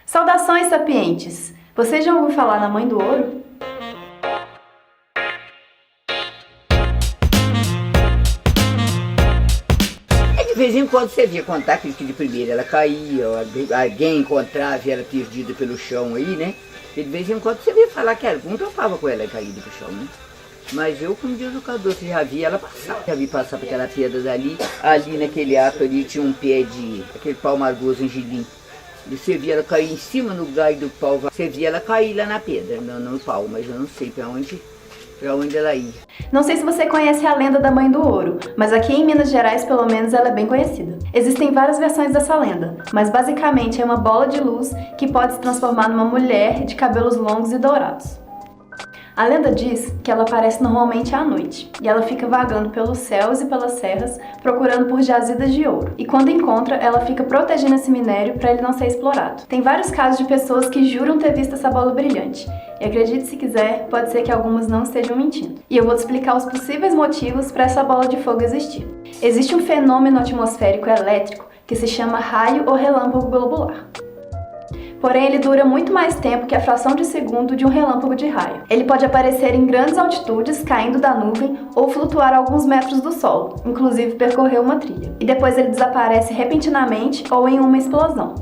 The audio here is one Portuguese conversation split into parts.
Saudações, sapientes! Você já ouviu falar na Mãe do Ouro? De vez em quando você via contar que de primeira ela caía, alguém encontrava e ela perdida pelo chão aí, né? E de vez em quando você via falar que algum topava com ela caída pro chão, né? Mas eu, como diz o Cadu, você já vi ela passar. Já vi passar por aquela pedra dali, ali naquele ato ali tinha um pé de aquele pau margoso angelim. E você via ela cair em cima no galho do pau, você via ela cair lá na pedra, no pau, mas eu não sei pra onde ela ia. Não sei se você conhece a lenda da Mãe do Ouro, mas aqui em Minas Gerais, pelo menos, ela é bem conhecida. Existem várias versões dessa lenda, mas basicamente é uma bola de luz que pode se transformar numa mulher de cabelos longos e dourados. A lenda diz que ela aparece normalmente à noite, e ela fica vagando pelos céus e pelas serras, procurando por jazidas de ouro. E quando encontra, ela fica protegendo esse minério para ele não ser explorado. Tem vários casos de pessoas que juram ter visto essa bola brilhante, e acredite se quiser, pode ser que algumas não estejam mentindo. E eu vou te explicar os possíveis motivos para essa bola de fogo existir. Existe um fenômeno atmosférico elétrico que se chama raio ou relâmpago globular. Porém, ele dura muito mais tempo que a fração de segundo de um relâmpago de raio. Ele pode aparecer em grandes altitudes, caindo da nuvem, ou flutuar a alguns metros do solo, inclusive percorrer uma trilha. E depois ele desaparece repentinamente ou em uma explosão.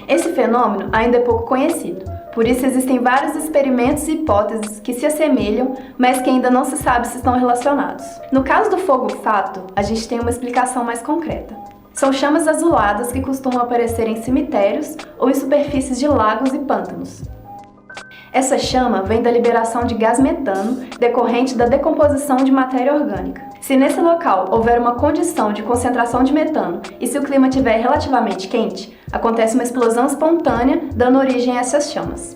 Esse fenômeno ainda é pouco conhecido. Por isso existem vários experimentos e hipóteses que se assemelham, mas que ainda não se sabe se estão relacionados. No caso do fogo-fato, a gente tem uma explicação mais concreta. São chamas azuladas que costumam aparecer em cemitérios ou em superfícies de lagos e pântanos. Essa chama vem da liberação de gás metano decorrente da decomposição de matéria orgânica. Se nesse local houver uma condição de concentração de metano e se o clima estiver relativamente quente, acontece uma explosão espontânea, dando origem a essas chamas.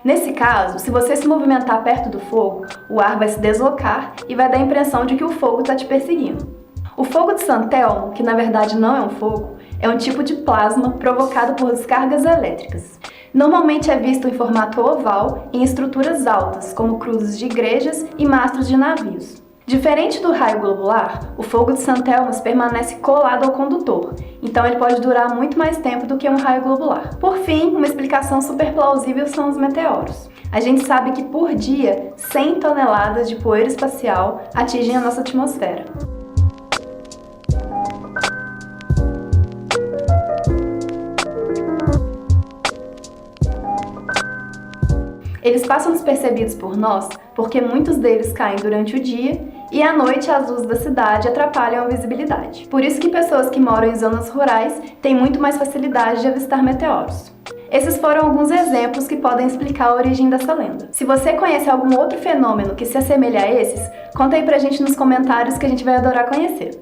Nesse caso, se você se movimentar perto do fogo, o ar vai se deslocar e vai dar a impressão de que o fogo está te perseguindo. O fogo de San Telmo, que na verdade não é um fogo, é um tipo de plasma provocado por descargas elétricas. Normalmente é visto em formato oval em estruturas altas, como cruzes de igrejas e mastros de navios. Diferente do raio globular, o fogo de San Telmo permanece colado ao condutor, então ele pode durar muito mais tempo do que um raio globular. Por fim, uma explicação super plausível são os meteoros. A gente sabe que por dia, 100 toneladas de poeira espacial atingem a nossa atmosfera. Eles passam despercebidos por nós porque muitos deles caem durante o dia e à noite as luzes da cidade atrapalham a visibilidade. Por isso que pessoas que moram em zonas rurais têm muito mais facilidade de avistar meteoros. Esses foram alguns exemplos que podem explicar a origem dessa lenda. Se você conhece algum outro fenômeno que se assemelha a esses, conta aí pra gente nos comentários que a gente vai adorar conhecer.